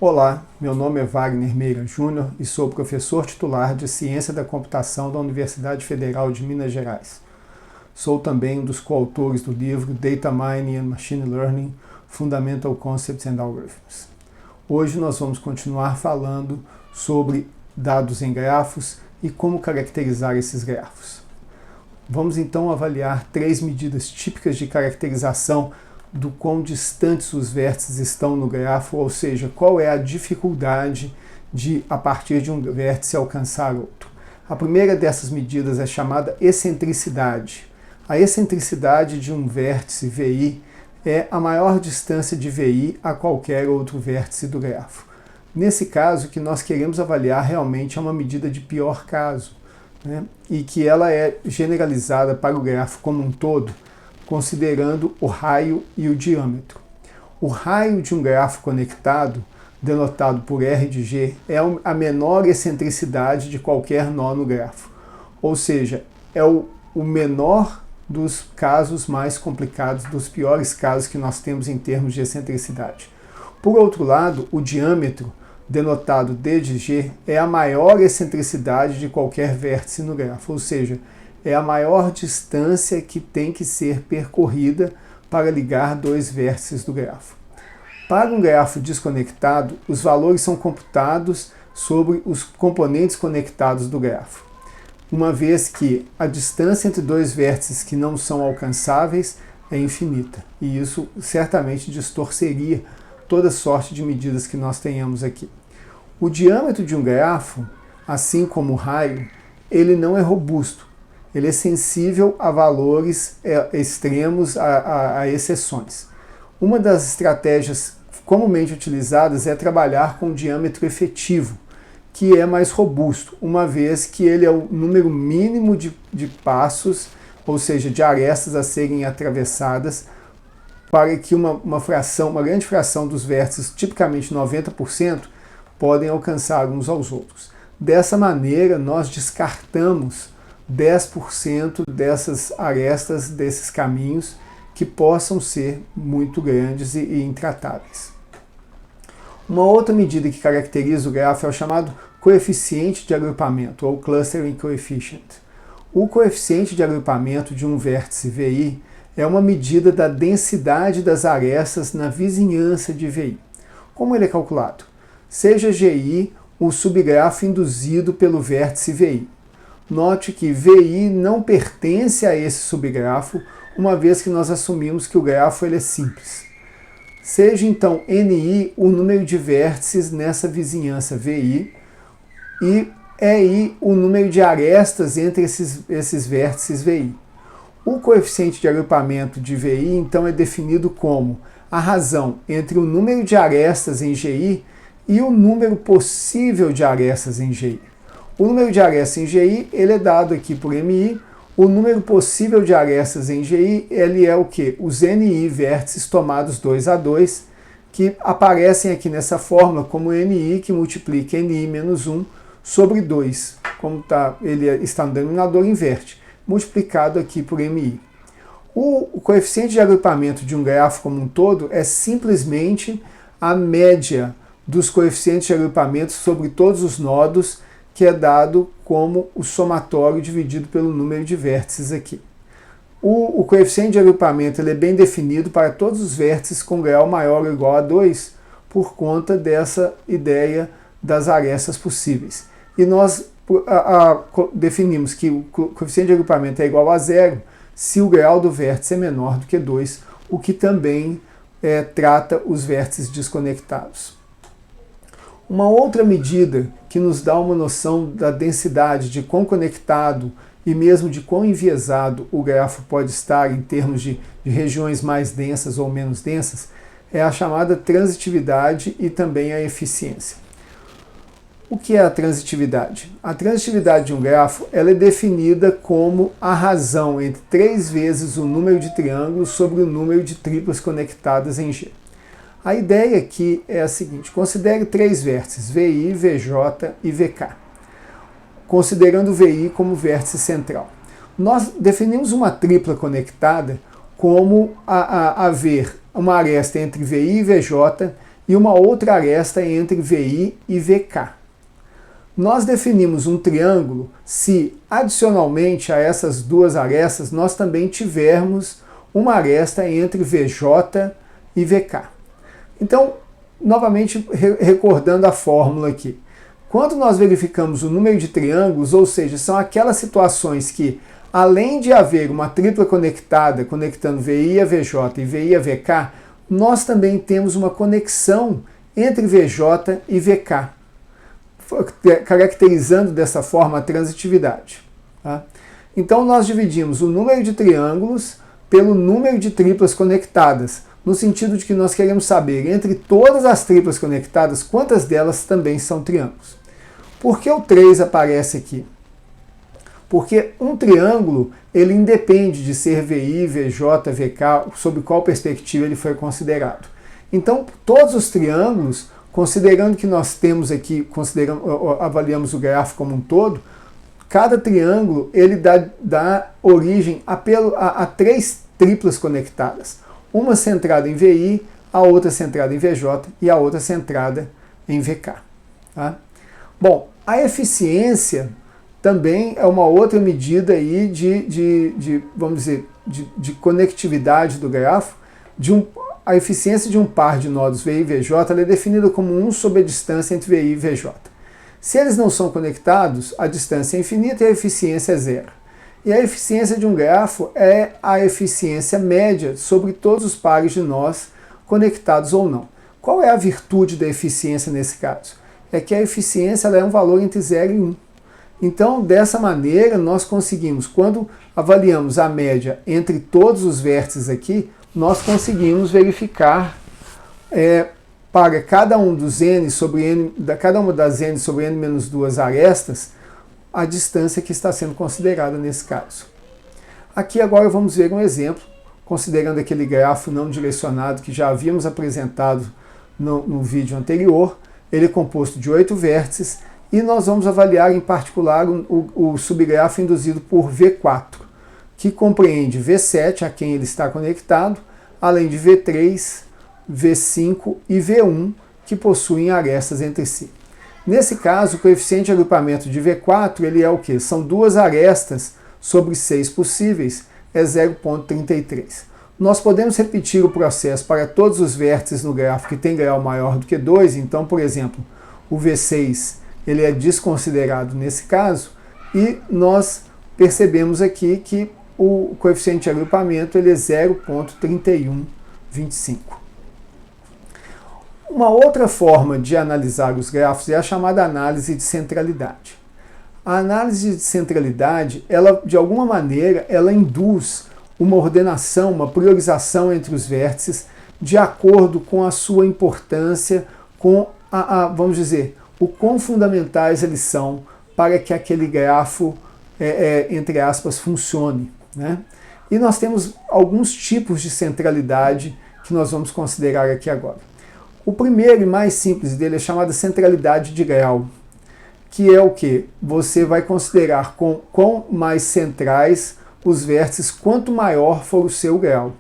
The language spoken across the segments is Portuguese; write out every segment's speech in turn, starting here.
Olá, meu nome é Wagner Meira Júnior e sou professor titular de Ciência da Computação da Universidade Federal de Minas Gerais. Sou também um dos coautores do livro Data Mining and Machine Learning, Fundamental Concepts and Algorithms. Hoje nós vamos continuar falando sobre dados em grafos e como caracterizar esses grafos. Vamos então avaliar 3 medidas típicas de caracterização do quão distantes os vértices estão no grafo, ou seja, qual é a dificuldade de, a partir de um vértice, alcançar outro. A primeira dessas medidas é chamada excentricidade. A excentricidade de um vértice VI é a maior distância de VI a qualquer outro vértice do grafo. Nesse caso, o que nós queremos avaliar realmente é uma medida de pior caso, né? E que ela é generalizada para o grafo como um todo, considerando o raio e o diâmetro. O raio de um grafo conectado, denotado por R de G, é a menor excentricidade de qualquer nó no grafo. Ou seja, é o menor dos casos mais complicados, dos piores casos que nós temos em termos de excentricidade. Por outro lado, o diâmetro, denotado D de G, é a maior excentricidade de qualquer vértice no grafo, ou seja, é a maior distância que tem que ser percorrida para ligar dois vértices do grafo. Para um grafo desconectado, os valores são computados sobre os componentes conectados do grafo, uma vez que a distância entre dois vértices que não são alcançáveis é infinita, e isso certamente distorceria toda sorte de medidas que nós tenhamos aqui. O diâmetro de um grafo, assim como o raio, ele não é robusto. Ele é sensível a valores extremos, a exceções. Uma das estratégias comumente utilizadas é trabalhar com o diâmetro efetivo, que é mais robusto, uma vez que ele é o número mínimo de passos, ou seja, de arestas a serem atravessadas, para que uma grande fração dos vértices, tipicamente 90%, podem alcançar uns aos outros. Dessa maneira, nós descartamos 10% dessas arestas, desses caminhos, que possam ser muito grandes e intratáveis. Uma outra medida que caracteriza o grafo é o chamado coeficiente de agrupamento, ou clustering coefficient. O coeficiente de agrupamento de um vértice VI é uma medida da densidade das arestas na vizinhança de VI. Como ele é calculado? Seja GI o subgrafo induzido pelo vértice VI. Note que VI não pertence a esse subgrafo, uma vez que nós assumimos que o grafo ele é simples. Seja então NI o número de vértices nessa vizinhança VI e EI o número de arestas entre esses vértices VI. O coeficiente de agrupamento de VI então é definido como a razão entre o número de arestas em GI e o número possível de arestas em GI. O número de arestas em GI ele é dado aqui por MI. O número possível de arestas em GI ele é o quê? Os NI vértices tomados 2 a 2, que aparecem aqui nessa fórmula como NI que multiplica NI menos 1 sobre 2. Como ele está no denominador, inverte, multiplicado aqui por MI. O coeficiente de agrupamento de um grafo como um todo é simplesmente a média dos coeficientes de agrupamento sobre todos os nodos, que é dado como o somatório dividido pelo número de vértices aqui. O coeficiente de agrupamento ele é bem definido para todos os vértices com grau maior ou igual a 2, por conta dessa ideia das arestas possíveis. E nós definimos que o coeficiente de agrupamento é igual a 0 se o grau do vértice é menor do que 2, o que também trata os vértices desconectados. Uma outra medida que nos dá uma noção da densidade, de quão conectado e mesmo de quão enviesado o grafo pode estar em termos de regiões mais densas ou menos densas, é a chamada transitividade e também a eficiência. O que é a transitividade? A transitividade de um grafo ela é definida como a razão entre 3 vezes o número de triângulos sobre o número de triplas conectadas em G. A ideia aqui é a seguinte: considere 3 vértices, VI, VJ e VK, considerando o VI como vértice central. Nós definimos uma tripla conectada como haver uma aresta entre VI e VJ e uma outra aresta entre VI e VK. Nós definimos um triângulo se, adicionalmente a essas duas arestas, nós também tivermos uma aresta entre VJ e VK. Então, novamente recordando a fórmula aqui. Quando nós verificamos o número de triângulos, ou seja, são aquelas situações que, além de haver uma tripla conectada, conectando VI a VJ e VI a VK, nós também temos uma conexão entre VJ e VK, caracterizando dessa forma a transitividade. Tá? Então nós dividimos o número de triângulos pelo número de triplas conectadas, no sentido de que nós queremos saber, entre todas as triplas conectadas, quantas delas também são triângulos. Por que o 3 aparece aqui? Porque um triângulo, ele independe de ser VI, VJ, VK, sob qual perspectiva ele foi considerado. Então, todos os triângulos, considerando que nós temos aqui, avaliamos o grafo como um todo, cada triângulo ele dá origem a 3 triplas conectadas. Uma centrada em VI, a outra centrada em VJ e a outra centrada em VK. Tá? Bom, a eficiência também é uma outra medida aí vamos dizer, de conectividade do grafo. A eficiência de um par de nodos VI e VJ ela é definida como 1 sobre a distância entre VI e VJ. Se eles não são conectados, a distância é infinita e a eficiência é zero. E a eficiência de um grafo é a eficiência média sobre todos os pares de nós conectados ou não. Qual é a virtude da eficiência nesse caso? É que a eficiência ela é um valor entre 0 e 1. Então, dessa maneira, nós conseguimos, quando avaliamos a média entre todos os vértices aqui, nós conseguimos verificar para cada um dos n sobre n, cada uma das n sobre n menos 2 arestas, a distância que está sendo considerada nesse caso. Aqui agora vamos ver um exemplo, considerando aquele grafo não direcionado que já havíamos apresentado no vídeo anterior. Ele é composto de 8 vértices e nós vamos avaliar em particular o subgrafo induzido por V4, que compreende V7, a quem ele está conectado, além de V3, V5 e V1, que possuem arestas entre si. Nesse caso, o coeficiente de agrupamento de V4 ele é o quê? São 2 arestas sobre 6 possíveis, é 0,33. Nós podemos repetir o processo para todos os vértices no grafo que tem grau maior do que 2, então, por exemplo, o V6 ele é desconsiderado nesse caso, e nós percebemos aqui que o coeficiente de agrupamento ele é 0,3125. Uma outra forma de analisar os grafos é a chamada análise de centralidade. A análise de centralidade, ela, de alguma maneira, ela induz uma ordenação, uma priorização entre os vértices de acordo com a sua importância, com vamos dizer, o quão fundamentais eles são para que aquele grafo, entre aspas, funcione. Né? E nós temos alguns tipos de centralidade que nós vamos considerar aqui agora. O primeiro e mais simples dele é chamado centralidade de grau, que é o que? Você vai considerar quão mais centrais os vértices, quanto maior for o seu grau.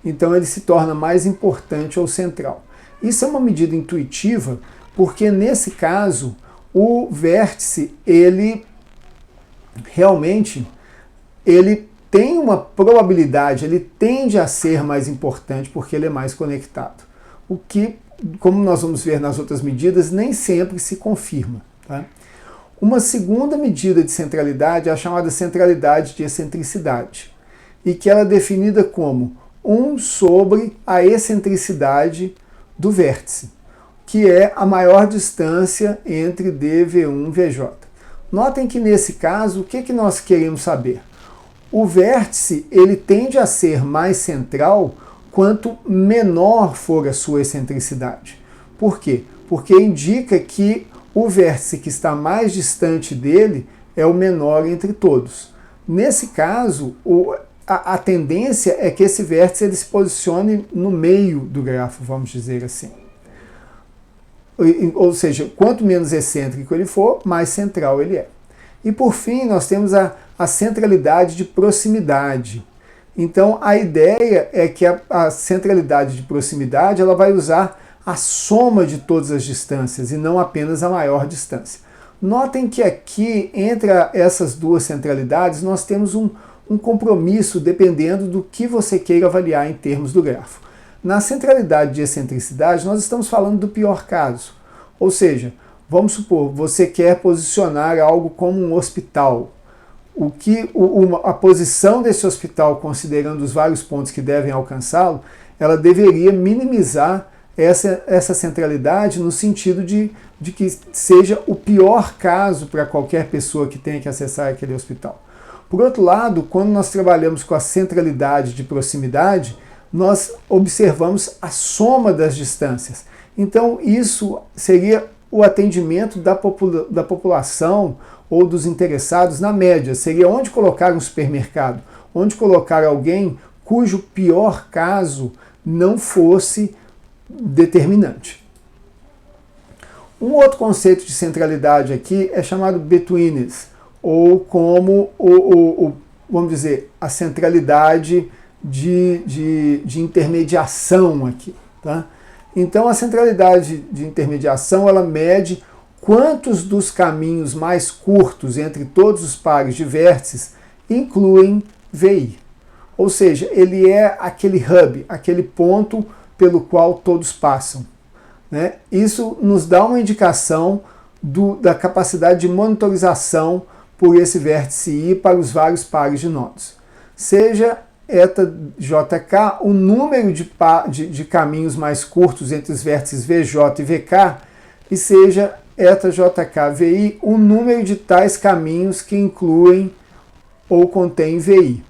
Então ele se torna mais importante ou central. Isso é uma medida intuitiva, porque nesse caso, o vértice, ele realmente, ele tem uma probabilidade, ele tende a ser mais importante porque ele é mais conectado. O que, como nós vamos ver nas outras medidas, nem sempre se confirma. Tá? Uma segunda medida de centralidade é a chamada centralidade de excentricidade, e que ela é definida como 1 sobre a excentricidade do vértice, que é a maior distância entre DV1 e VJ. Notem que nesse caso, o que nós queremos saber? O vértice ele tende a ser mais central quanto menor for a sua excentricidade. Por quê? Porque indica que o vértice que está mais distante dele é o menor entre todos. Nesse caso, a tendência é que esse vértice ele se posicione no meio do grafo, vamos dizer assim. Ou seja, quanto menos excêntrico ele for, mais central ele é. E por fim, nós temos a centralidade de proximidade. Então, a ideia é que a centralidade de proximidade ela vai usar a soma de todas as distâncias e não apenas a maior distância. Notem que aqui, entre essas duas centralidades, nós temos um compromisso dependendo do que você queira avaliar em termos do grafo. Na centralidade de excentricidade, nós estamos falando do pior caso. Ou seja, vamos supor, você quer posicionar algo como um hospital. A posição desse hospital, considerando os vários pontos que devem alcançá-lo, ela deveria minimizar essa centralidade no sentido de que seja o pior caso para qualquer pessoa que tenha que acessar aquele hospital. Por outro lado, quando nós trabalhamos com a centralidade de proximidade, nós observamos a soma das distâncias. Então, isso seria o atendimento da população ou dos interessados na média. Seria onde colocar um supermercado, onde colocar alguém cujo pior caso não fosse determinante. Um outro conceito de centralidade aqui é chamado betweenness, ou como, vamos dizer, a centralidade de intermediação aqui. Tá? Então, a centralidade de intermediação, ela mede quantos dos caminhos mais curtos entre todos os pares de vértices incluem VI. Ou seja, ele é aquele hub, aquele ponto pelo qual todos passam. Né? Isso nos dá uma indicação da capacidade de monitorização por esse vértice I para os vários pares de nodos. Seja eta JK o número de caminhos mais curtos entre os vértices VJ e VK, e seja eta JK VI o número de tais caminhos que incluem ou contêm VI.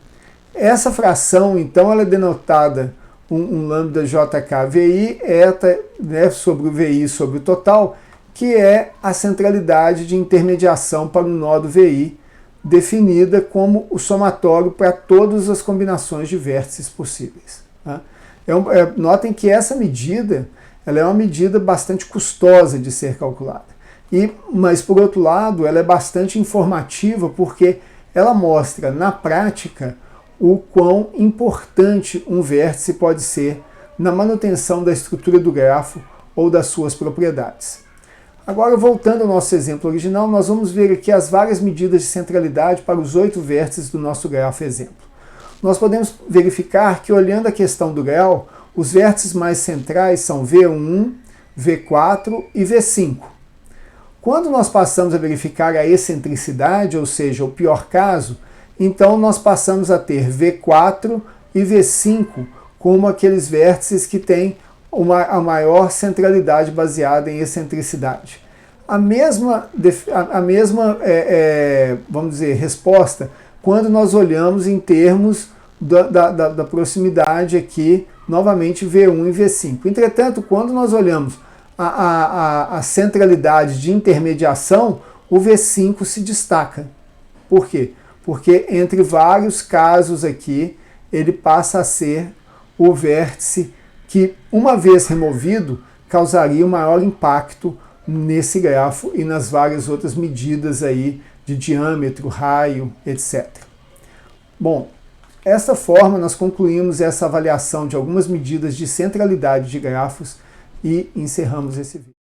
Essa fração, então, ela é denotada um lambda JK VI, eta, né, sobre o VI sobre o total, que é a centralidade de intermediação para o nodo VI, definida como o somatório para todas as combinações de vértices possíveis. Tá? Notem que essa medida ela é uma medida bastante custosa de ser calculada. Mas, por outro lado, ela é bastante informativa porque ela mostra, na prática, o quão importante um vértice pode ser na manutenção da estrutura do grafo ou das suas propriedades. Agora, voltando ao nosso exemplo original, nós vamos ver aqui as várias medidas de centralidade para os 8 vértices do nosso grafo exemplo. Nós podemos verificar que, olhando a questão do grau, os vértices mais centrais são V1, V4 e V5. Quando nós passamos a verificar a excentricidade, ou seja, o pior caso, então nós passamos a ter V4 e V5 como aqueles vértices que têm a maior centralidade baseada em excentricidade. A mesma vamos dizer, resposta quando nós olhamos em termos da proximidade aqui, novamente V1 e V5. Entretanto, quando nós olhamos a centralidade de intermediação, o V5 se destaca. Por quê? Porque entre vários casos aqui, ele passa a ser o vértice que, uma vez removido, causaria o maior impacto nesse grafo e nas várias outras medidas aí de diâmetro, raio, etc. Bom, dessa forma nós concluímos essa avaliação de algumas medidas de centralidade de grafos e encerramos esse vídeo.